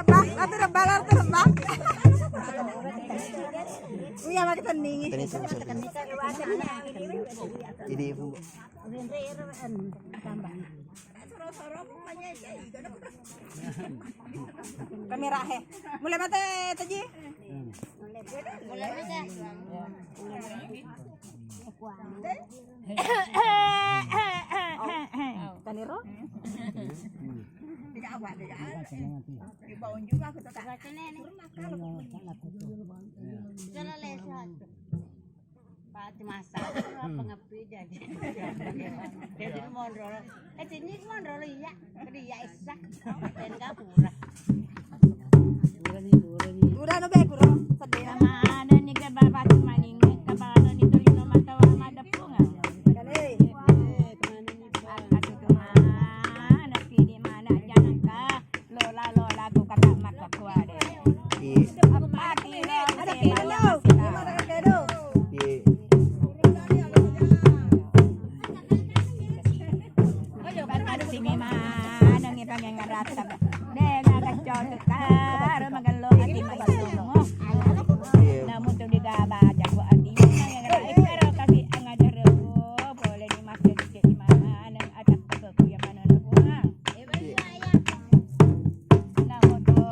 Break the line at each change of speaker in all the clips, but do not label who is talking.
terbang. Uya makin tening.
Jadi ibu.
Kamera he. Mulai mate taji. Mulai mate. Taniro. Tidak awak tidak. Ibaun juga aku tak. Jalan lesat. Pak masa pengepi jadi. Jadi mondro. Sini mondro iya. Dia isak. Dan kapura. Ura no be kuro. Sedih mana ni ke bapak maning ke bapak ni tu no mata wa mada punga. Kale. Kemana ni Pak? Aduh kemana pilih mana jangan ka. Lola ku kata mak aku ada. Apa kini ada kedo. Gimana kedo? Sini mana ni pengen ngerasa. Dengan kacau tukar magalo ati maisongo. Namun tu digaba jago ati yang rai pero kasi ang adaro boleh ni mas di mana ada aku yang mana nak bunga. Namun tu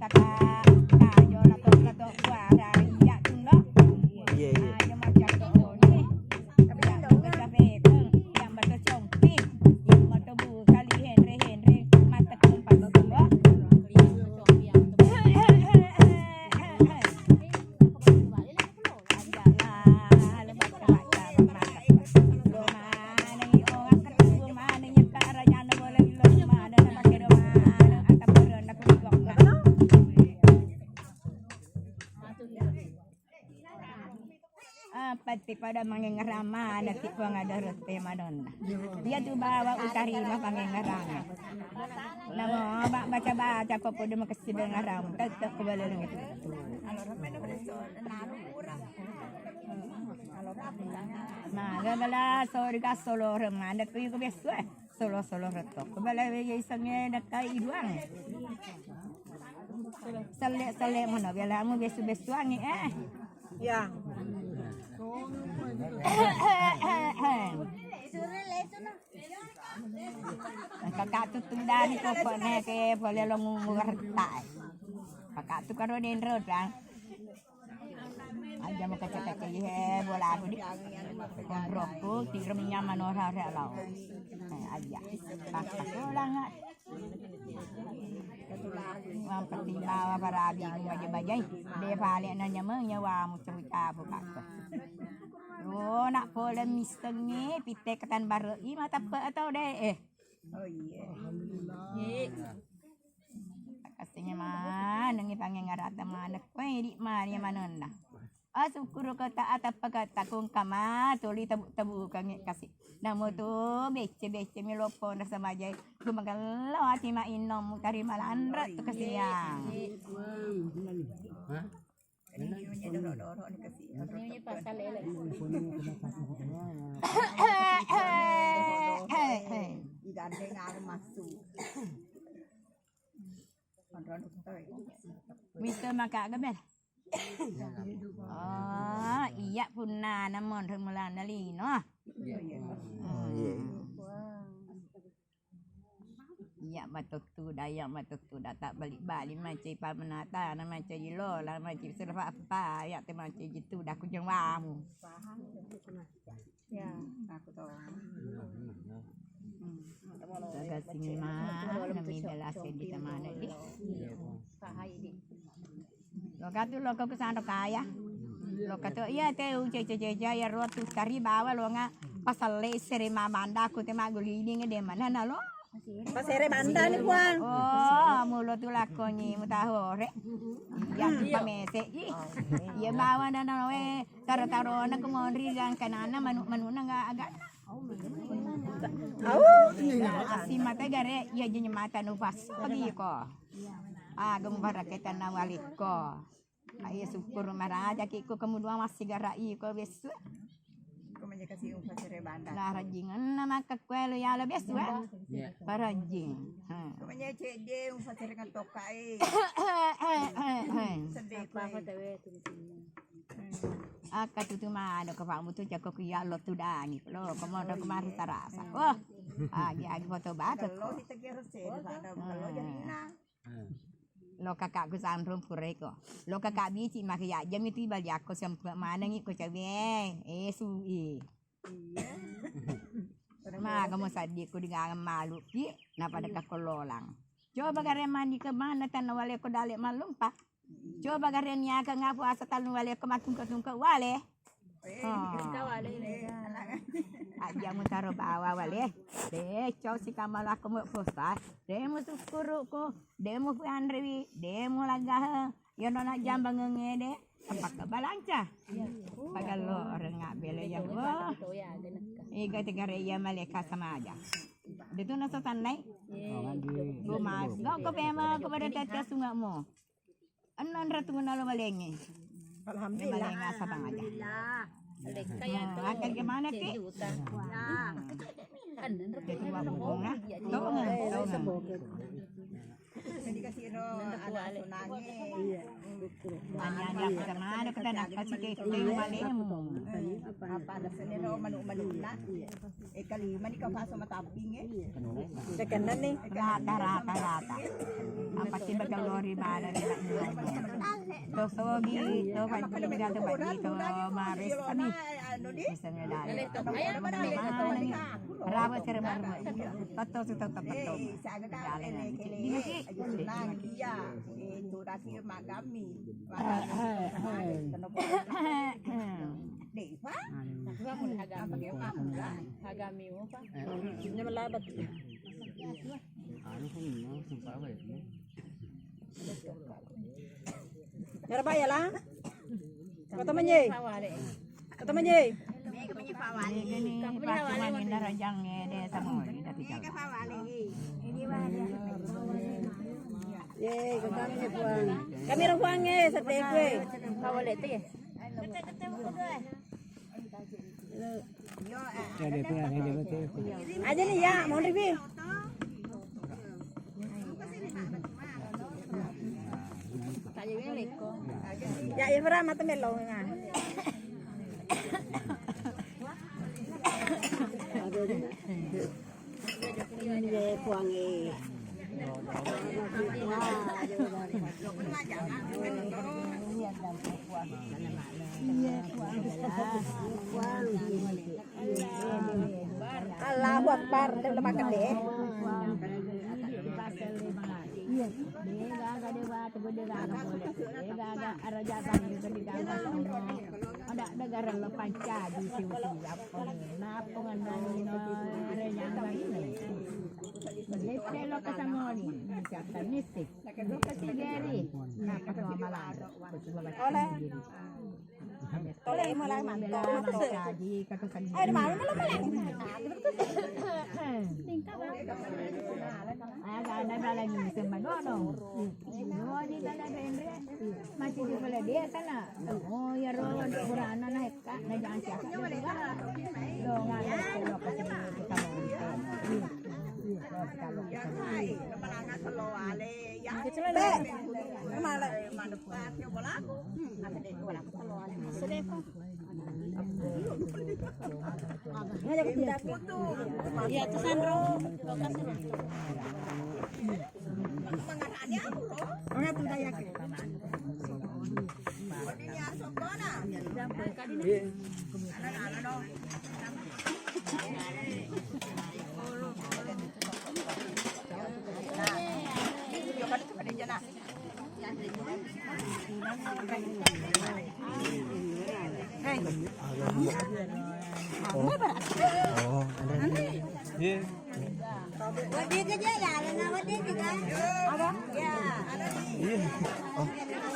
kakak kayo na to kuara ya tundo. Ayo macam tu ni. Tapi tapi yang betul compi yang betul bu kali Henry mata kumpat berdua. Pati pada mangengerama nanti puang ada rete madonna. Dia tu bawa utari mah pangengerama. Namo baca apa pada makasih dengaram tetap kembali dengan itu. Nah, gala sorga solo remanda tu juga biasa. Solo retok. Kembali bagi isangnya nak kai iduang. Sale mana biala mu besu angi Ya. Kakak tu tunda ni kau nak ke boleh lo mengertai. Kakak tu kalau dendro kan. Aja mau kacak ye bola aku di konroku tirum nyaman orang relau. Aja. Kakak tu langat. Mampu bawa barabi bajai dia balik nanya menyewa muncul buka. Oh nak pola mister ni pite ketan baru i mata apa atau deh Oh iya. Kasihnya mana ngi pangen ngarata mana koi di mana mana nah. Syukur kata atap kata kung kama tuli tabu kami kasih. Namo tu bece milopo na samajay gumagalaw ati mainom tari malandra tu kasiyang. Ini pasal lele. Digandeng arep masuk. Mister maka gamel. Oh, iya punna namon remulan nali no. Iya batuk tu dayak batuk tu dah tak balik-balik macam pa menata nama macam ilo lah macam serba apa ya te macam gitu dah kujang wamu. Ya, aku tahu. Jaga sini mah nami belasin di mana di. Sahai di. Loka tu loka kesana kaya. Loka tu iya te uce ya rotu tari bawa lo nga pasal lesere mamanda aku te maguli ni ngede mana na lo. Pasere banda ni puan. Oh, mulo tu lakonyi mutahore. Yang pamese i. Ye bawa dana we taro-taro na kumondri lang kanana manu na nga agak. Si mata gare ya jenye mata nu pas pagi ko. Gembara kita nawalik ko. Ayo syukur maraja ki ko kemudian masih garai ko besu.
Kumanya kasih umpan cerebanda.
Lah rajingan nama kakwelo ya la besu parajing.
Kumanya cede umpan cerengan tokai. Sedih apa tawe tu.
Aka tu mana ko pak mutu jako ku ya lo tu dangi lo komodo kemarin tarasa. Oh. Agi foto batok.
Lo kita kira sede ada lo jarina.
Lo kakak ku sandrum kureko. Lo kakak bici mak ya jam itu bal jako sampai mana ngi ko cawe. Sui. Iya. Ma kamu sadi ku dengan malu ki napa dekat kololang. Coba garen mandi ke mana tan wale ko dale malum pa. Coba garen nya ka ngapu asa tan wale ko matung ke wale. Ka wale. Aja mu taro bawa wale. Cau si kamal aku mau posta. Demo sukuru ko. Demo andrewi. Demo lagah. Yo nona jambang ngede. Apa ke balanca? Pagal lo orang ngak bele ya wah. Iga tegare ya maleka sama aja. Itu nasa tanai. Bumas. Gak ko pema ko pada tetes sungai mo. Anan ratu nalo malengi. Alhamdulillah. Malenga sabang aja. Akan gimana ki? Jadi kasih ro anak sunange.Anya kita mana kita nak kasih ke malemu. Apa ada seni ro manu-manuna. Kalima ni kau paso mataping Sekanan ni rata. Apa sih bakal lori mana ni nak to sogi to pagi to pagi to maris kami. Misalnya dah. Rawa seremar. Tato. Jalan ini sih. Ayunan dia itu rasi magami. Deva? Agami mo pa? Hindi malabat. Ano kung mo sumpa ba ito? Narabaya lang? Katamanyi. Katamanyi. Kamanyi pawali. Kamanyi pawali na rajang de sa mo ni dati ka. Ini wala. Ye, kami puang. Kami ro puang sa tekwe. Pawali to ye. Aja nih ya, mau review. Ya, Ifra mata melo nga. Ye puangi. Allah Akbar, udah makan deh. Ada negara lepas jadi siapa napungan Leste lo kasamoni, siapa nisik, kasih geri, napa tuh malah, oleh malah mantap, jadi katakan. Ayo malu malah. Ada lagi sembagono. Oh di dalam Andre masih di sebelah dia sana. Oh ya roh kurana naik kak, naik jangan siapa. Lo nggak lo kasih kita mau. Kalau malangan selo ale ya. Malah mana buat yo bola. Ada deh bola selo ale. Sedih kok. Ngajak kita foto. Ya tuh Sandro. Manganannya aku loh. Ora tuh dayak. Ini asok kona. Anak-anak dong.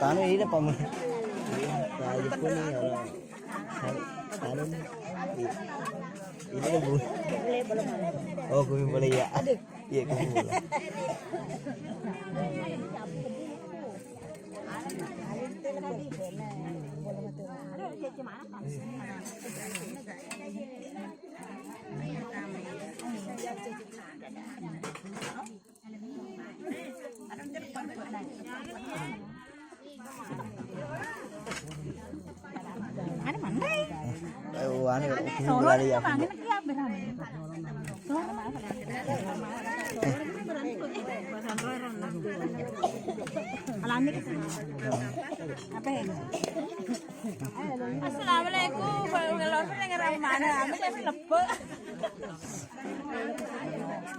Tanah ini apa mah? Kayu pun ini orang. Tanah ini kan bu. Oh, kami boleh ya. Iya kami boleh.
Ada mana?
Anu
Solo
lali
itu
aku.
panggil lagi apa berani? Alami apa ya? Assalamualaikum. Kalau saya ngerang mana? Aku masih lepek.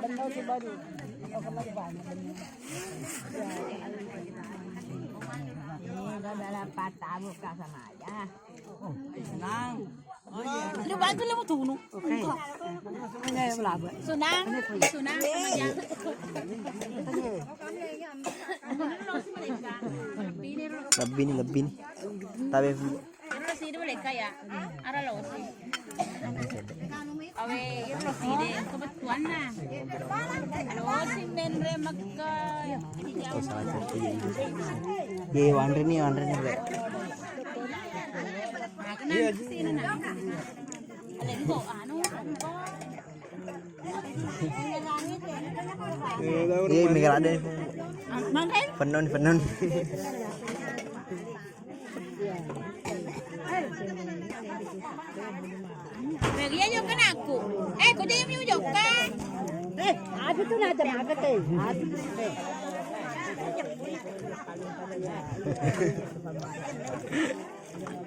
Benda si baru. Oh kemarin banyak benda. Ini adalah patah buka sama aja. Senang. Lu bantu lu tunu. Oke. Ini berapa? Sunang. Sunang sama jang.
Lebih nih. Tapi
Irlo sih boleh kaya. Ara lo sih. Awe irlo sih deh kebetulan nah. Lo sih nendre makka.
ye Wandri nih Bre.
Iya sih nah. Ada di kok anu.
Ye mikir ada.
Mangkain
Penon.
Bagian yo kan aku. Kau jadi mau joka.
Aduh tuh nak macam apa teh?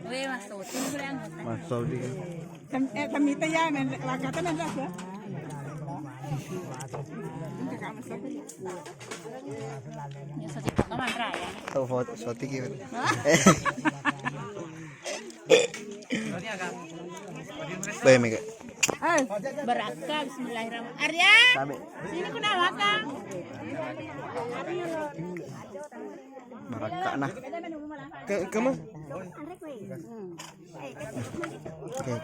Weh masuk pulang.
Masuk di.
Kami teh ya, lakatan ada ya.
Ya satu kok mantra ya.
Tahu foto sotik gitu. Baik Mega.
Beraka bismillahirrahmanirrahim. Arya,
Sabe.
sini ku nama Kang.
Maraka nah. Kamu? Oke.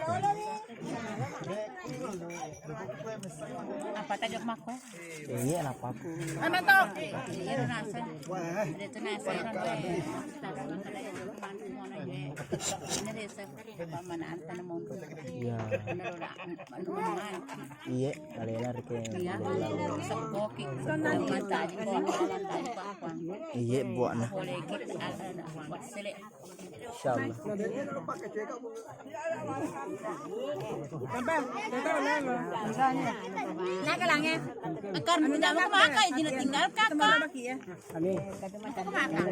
Apa tajak mako?
Ini anak aku.
Ano to? Iro nasa. Dito nasa kan we. Ini desa pamanaan tanamon.
Iya.
Narulaan.
Iya, kalian rike.
Iya. Sa koki. Naman tayo ko ako.
Iya, buat nah.
Boleh kita buat sele.
Insyaallah.
Nakalangin. Akar mo damo kumakai, tinggal kakak. Kumakai.